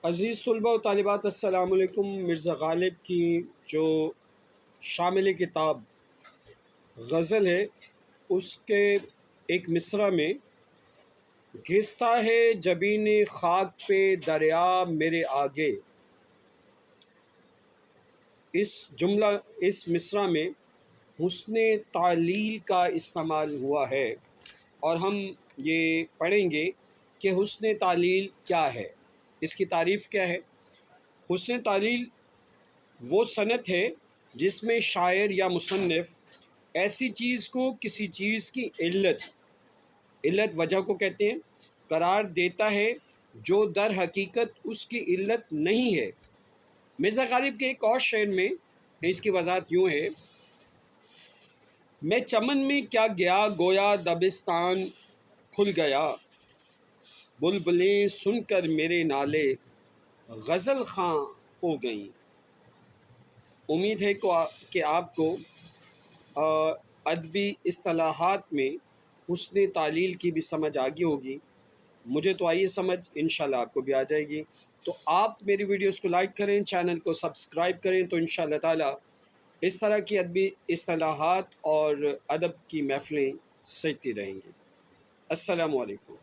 عزیز طلباء و طالبات السلام علیکم۔ مرزا غالب کی جو شامل کتاب غزل ہے اس کے ایک مصرع میں گھستا ہے جبین خاک پہ دریا میرے آگے، اس مصرع میں حسن تعلیل کا استعمال ہوا ہے، اور ہم یہ پڑھیں گے کہ حسن تعلیل کیا ہے، اس کی تعریف کیا ہے۔ حسن تعلیل وہ صنعت ہے جس میں شاعر یا مصنف ایسی چیز کو کسی چیز کی علت وجہ کو کہتے ہیں قرار دیتا ہے جو در حقیقت اس کی علت نہیں ہے۔ مرزا غالب کے ایک اور شعر میں اس کی وضاحت یوں ہے: میں چمن میں کیا گیا گویا دبستان کھل گیا، بلبلیں سن کر میرے نالے غزل خواں ہو گئیں۔ امید ہے کہ آپ کو ادبی اصطلاحات میں حسن تعلیل کی بھی سمجھ آگی ہوگی۔ مجھے تو آئیے سمجھ، انشاءاللہ آپ کو بھی آ جائے گی۔ تو آپ میری ویڈیوز کو لائک کریں، چینل کو سبسکرائب کریں، تو انشاءاللہ تعالی اس طرح کی ادبی اصطلاحات اور ادب کی محفلیں سجتی رہیں گی۔ السلام علیکم۔